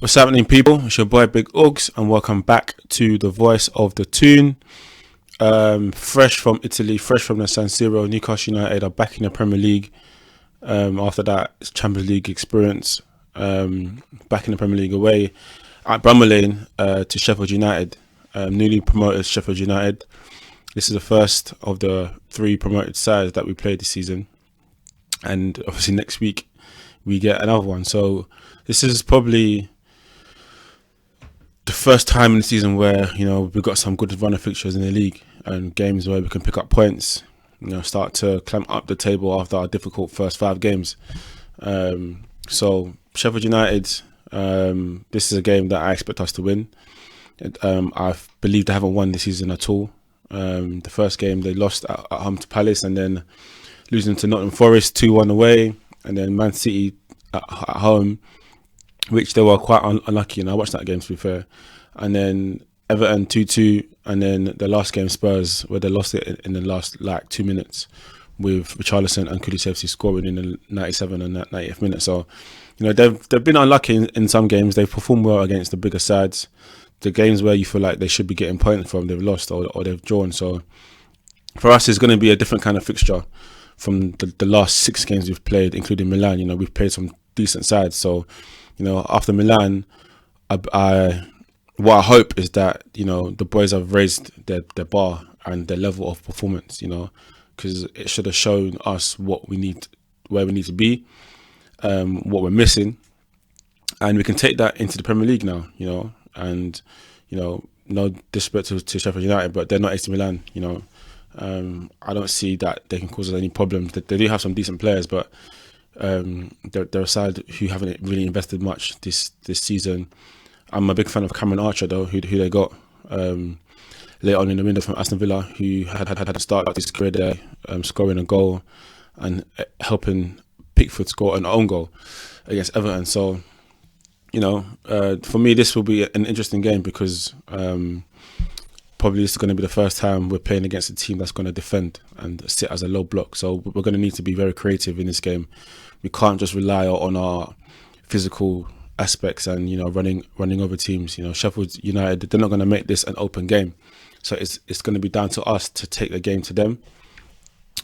What's happening, people? It's your boy Big Uggs, and welcome back to the Voice of the Tune. Fresh from Italy, fresh from the San Siro. Newcastle United are back in the Premier League after that Champions League experience. Back in the Premier League away at Bramall Lane to Sheffield United, newly promoted Sheffield United. This is the first of the three promoted sides that we played this season, and obviously next week we get another one. So this is probably the first time in the season where we've got some good run of fixtures in the league and games where we can pick up points, start to climb up the table after our difficult first 5 games. So Sheffield United, this is a game that I expect us to win. I believe they haven't won this season at all. The first game they lost at home to Palace, and then losing to Nottingham Forest 2-1 away, and then Man City at home, which they were quite unlucky, and I watched that game, to be fair. And then Everton 2-2, and then the last game Spurs, where they lost it in the last 2 minutes with Richarlison and Kulusevski scoring in the 97th and 90th minute. So they've been unlucky in some games. They've performed well against the bigger sides. The games where you feel like they should be getting points from, they've lost or they've drawn. So for us, it's going to be a different kind of fixture from the last 6 games we've played, including Milan. We've played some decent sides. So after Milan, what I hope is that the boys have raised their bar and their level of performance. Because it should have shown us what we need, where we need to be, what we're missing, and we can take that into the Premier League now. And no disrespect to Sheffield United, but they're not AC Milan. I don't see that they can cause us any problems. They do have some decent players, but they're a side who haven't really invested much this season. I'm a big fan of Cameron Archer, though, who they got late on in the window from Aston Villa, who had started his career there, scoring a goal and helping Pickford score an own goal against Everton. So for me, this will be an interesting game because probably this is going to be the first time we're playing against a team that's going to defend and sit as a low block. So we're going to need to be very creative in this game. We can't just rely on our physical aspects and running over teams. Sheffield United, they're not going to make this an open game. So it's going to be down to us to take the game to them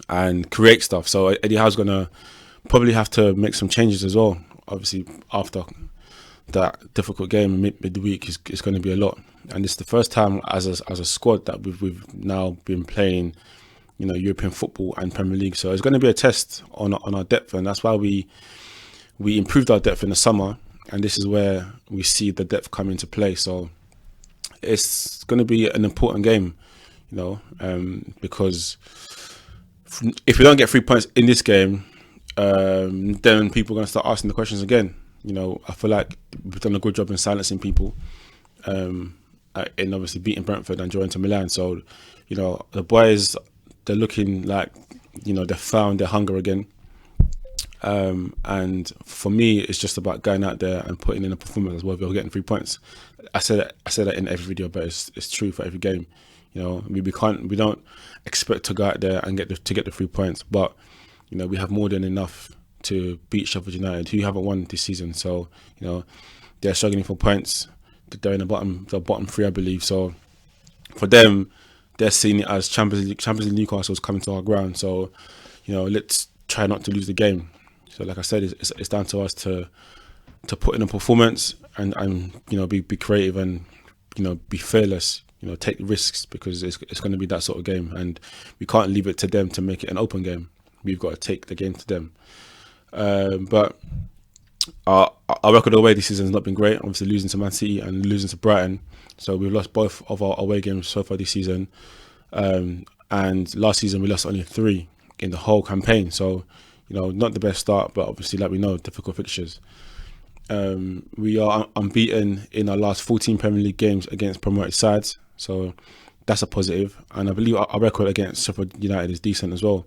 and create stuff. So Eddie Howe's going to probably have to make some changes as well. Obviously, after that difficult game midweek is going to be a lot, and it's the first time as a squad that we've now been playing European football and Premier League. So it's going to be a test on our depth, and that's why we improved our depth in the summer, and this is where we see the depth come into play. So it's going to be an important game, because if we don't get 3 points in this game, then people are going to start asking the questions again. I feel like we've done a good job in silencing people, in obviously beating Brentford and drawing to Milan. So, the boys, they're looking like, they've found their hunger again. And for me, it's just about going out there and putting in a performance as well. We're getting 3 points. I say that in every video, but it's true for every game. We don't expect to go out there and get the 3 points, but we have more than enough to beat Sheffield United, who haven't won this season. So they're struggling for points. They're in the bottom 3, I believe. So for them, they're seeing it as Champions League Newcastle is coming to our ground. So let's try not to lose the game. So like I said, it's down to us to put in a performance and be creative and be fearless. Take risks, because it's going to be that sort of game, and we can't leave it to them to make it an open game. We've got to take the game to them. But our record away this season has not been great. Obviously, losing to Man City and losing to Brighton. So we've lost both of our away games so far this season. And last season we lost only 3 in the whole campaign. So, not the best start, but obviously, like we know, difficult fixtures. We are unbeaten in our last 14 Premier League games against promoted sides. So that's a positive. And I believe our record against Sheffield United is decent as well.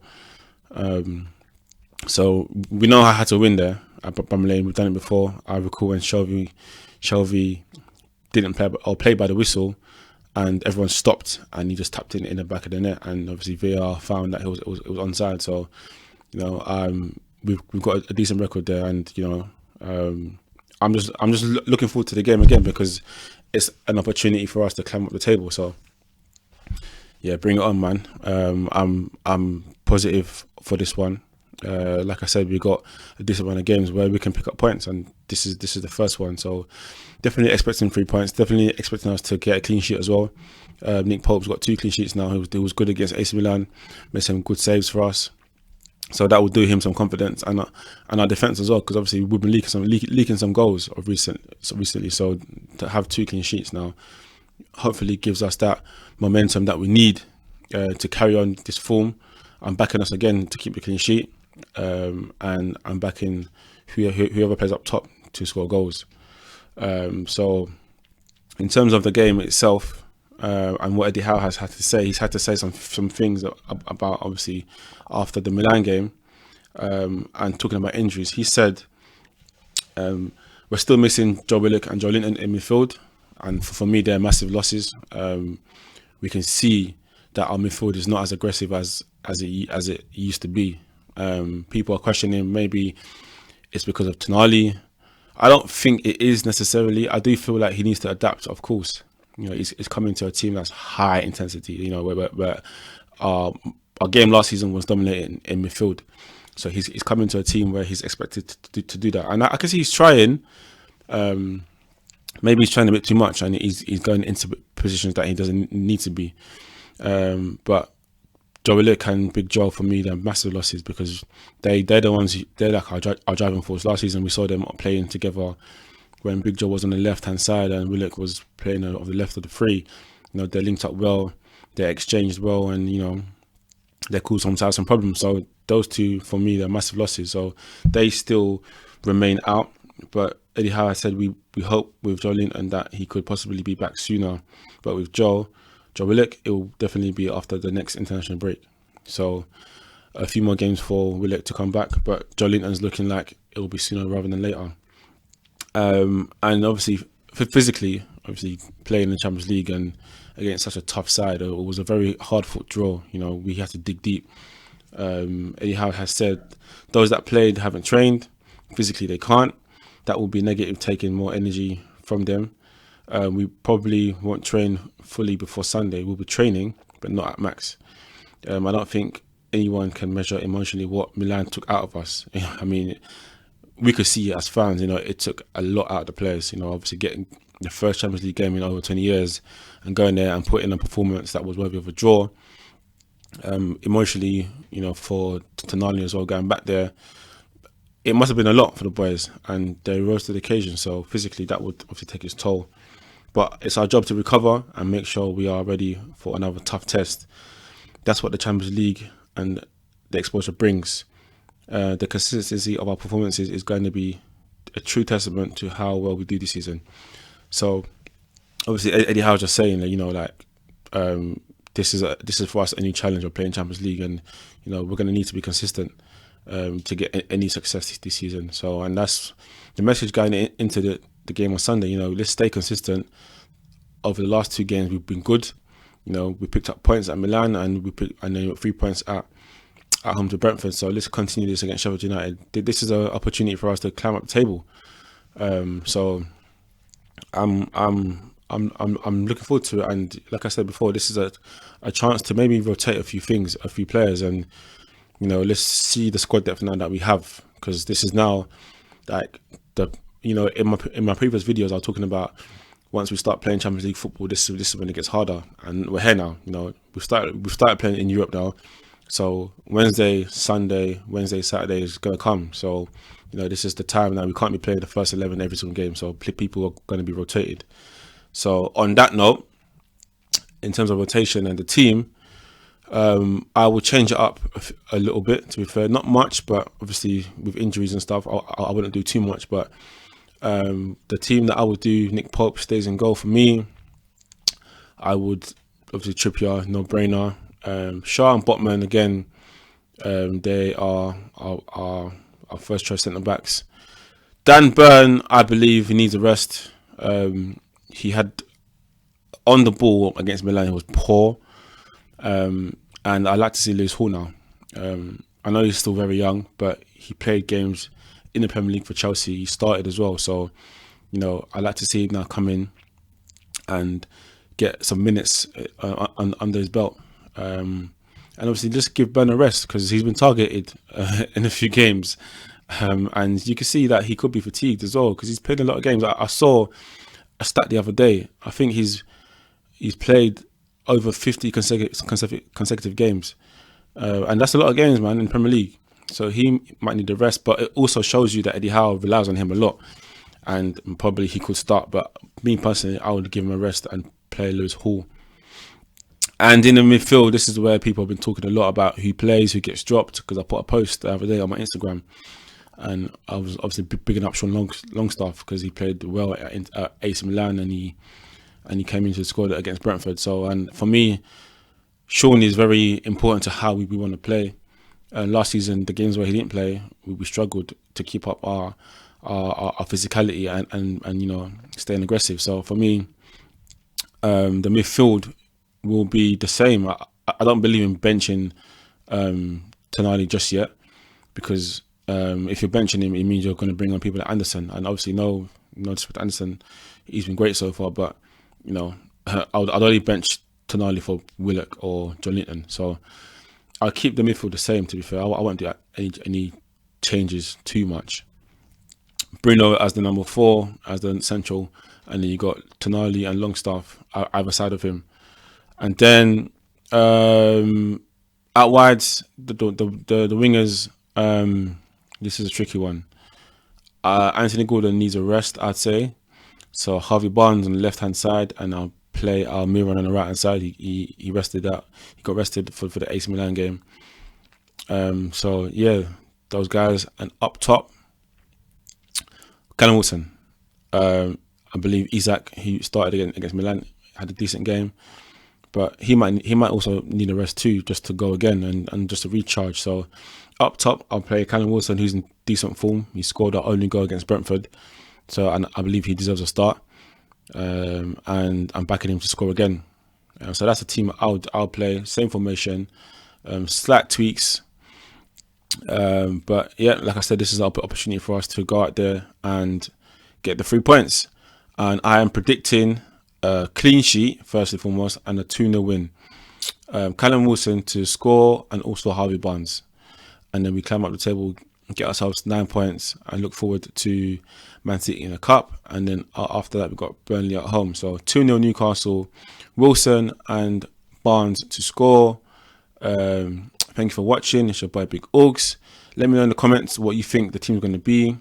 So we know how to win there at Bramall Lane. We've done it before. I recall when Shelvey didn't play or played by the whistle, and everyone stopped, and he just tapped in the back of the net, and obviously VAR found that it was onside. So we've got a decent record there, and looking forward to the game again because it's an opportunity for us to climb up the table. So yeah, bring it on, man. I'm positive for this one. Like I said, we got a decent amount of games where we can pick up points, and this is the first one. So definitely expecting 3 points. Definitely expecting us to get a clean sheet as well. Nick Pope's got 2 clean sheets now. He was good against AC Milan, made some good saves for us. So that will do him some confidence, and our defense as well, because obviously we've been leaking some goals recently. So to have 2 clean sheets now, hopefully gives us that momentum that we need to carry on this form. I'm backing us again to keep the clean sheet, and I'm backing whoever plays up top to score goals. So in terms of the game itself, and what Eddie Howe has had to say, he's had to say some things about, obviously, after the Milan game, and talking about injuries. He said, we're still missing Joe Willock and Joe Linton in midfield, and for me they're massive losses. We can see that our midfield is not as aggressive as it used to be. People are questioning, maybe it's because of Tonali. I don't think it is necessarily. I do feel like he needs to adapt, of course. He's coming to a team that's high intensity, where our game last season was dominating in midfield. So he's coming to a team where he's expected to do that. And I can see he's trying. Maybe he's trying a bit too much, and he's going into positions that he doesn't need to be. But Joe Willock and Big Joe, for me, they're massive losses, because they're the ones, they're like our driving force. Last season we saw them playing together when Big Joe was on the left hand side and Willock was playing on the left of the three. They linked up well, they exchanged well, and they caused some problems. So those two, for me, they're massive losses. So they still remain out. But Eddie Howe said we hope with Joe Linton that he could possibly be back sooner. But with Joe Willock, it will definitely be after the next international break. So a few more games for Willock to come back, but Joe Linton's looking like it will be sooner rather than later. And obviously, physically, playing in the Champions League and against such a tough side, it was a very hard-fought draw. We had to dig deep. Eddie Howe has said those that played haven't trained. Physically, they can't. That will be negative, taking more energy from them. We probably won't train fully before Sunday. We'll be training, but not at max. I don't think anyone can measure emotionally what Milan took out of us. We could see it as fans. It took a lot out of the players. Obviously getting the first Champions League game in over 20 years and going there and putting in a performance that was worthy of a draw. Emotionally, for Tonali as well, going back there, it must have been a lot for the boys, and they rose to the occasion. So physically, that would obviously take its toll. But it's our job to recover and make sure we are ready for another tough test. That's what the Champions League and the exposure brings. The consistency of our performances is going to be a true testament to how well we do this season. So obviously Eddie Howe just saying that this is for us a new challenge of playing Champions League, and we're going to need to be consistent to get any success this season. So, and that's the message going into the game on Sunday. Let's stay consistent. Over the last 2 games, we've been good. We picked up points at Milan, and then 3 points at home to Brentford. So let's continue this against Sheffield United. This is an opportunity for us to climb up the table. So I'm looking forward to it. And like I said before, this is a chance to maybe rotate a few players, and let's see the squad depth now that we have, because this is now like in my previous videos I was talking about, once we start playing Champions League football, this is when it gets harder, and we're here now. We've started playing in Europe now. So Wednesday, Saturday is going to come. So this is the time now. We can't be playing the first 11 every single game. So people are going to be rotated. So on that note, in terms of rotation and the team, I will change it up a little bit, to be fair. Not much, but obviously with injuries and stuff, I wouldn't do too much. But the team that I would do, Nick Pope stays in goal for me. I would obviously Trippier, no brainer. Shaw and Botman again. They are our first choice centre backs. Dan Burn, I believe he needs a rest. He had on the ball against Milan, he was poor. And I like to see Lewis Hall now. I know he's still very young, but he played games in the Premier League for Chelsea. He started as well, so I like to see him now come in and get some minutes under his belt. And obviously just give Ben a rest, because he's been targeted in a few games. And you can see that he could be fatigued as well, because he's played a lot of games. I saw a stat the other day. I think he's played over 50 consecutive games. And that's a lot of games, man, in the Premier League. So he might need a rest, but it also shows you that Eddie Howe relies on him a lot. And probably he could start, but me personally, I would give him a rest and play Lewis Hall. And in the midfield, this is where people have been talking a lot about who plays, who gets dropped, because I put a post the other day on my Instagram, and I was obviously bigging up Sean Longstaff because he played well at AC Milan, and he came into the squad against Brentford. So, and for me, Sean is very important to how we want to play. Last season, the games where he didn't play, we struggled to keep up our physicality and staying aggressive. So for me, the midfield will be the same. I don't believe in benching Tonali just yet, because if you're benching him, it means you're going to bring on people like Anderson, and obviously no disrespect to Anderson, he's been great so far, but I'd only bench Tonali for Willock or John Linton. So I'll keep the midfield the same, to be fair. I won't do any changes too much. Bruno as the number 4, as the central, and then you got Tonali and Longstaff either side of him. And then out wide, the wingers, this is a tricky one. Anthony Gordon needs a rest, I'd say. So Harvey Barnes on the left-hand side, and I'll play Almiron on the right-hand side. He rested out. He got rested for the AC Milan game. So yeah, those guys. And up top, Callum Wilson. I believe Isak, he started against Milan, had a decent game, but he might also need a rest too, just to go again and just to recharge. So up top, I'll play Callum Wilson, who's in decent form. He scored our only goal against Brentford, and I believe he deserves a start. And I'm backing him to score again. So that's a team I'll play. Same formation, slight tweaks. But yeah, like I said, this is an opportunity for us to go out there and get the 3 points. And I am predicting a clean sheet, first and foremost, and a 2-0 win. Callum Wilson to score, and also Harvey Barnes. And then we climb up the table, get ourselves 9 points, and look forward to Man City in the Cup. And then after that, we've got Burnley at home. So 2-0 Newcastle, Wilson and Barnes to score. Thank you for watching. It's your boy Big Augs. Let me know in the comments what you think the team's going to be.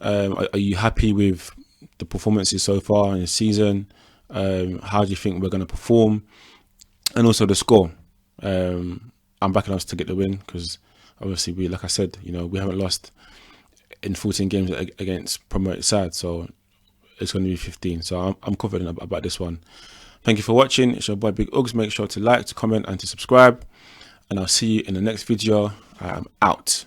Are you happy with the performances so far in the season? How do you think we're going to perform? And also the score. I'm backing us to get the win, because obviously, like I said, we haven't lost in 14 games against promoted sides, so it's going to be 15. So I'm confident about this one. Thank you for watching. It's your boy Big Augs. Make sure to like, to comment, and to subscribe. And I'll see you in the next video. I'm out.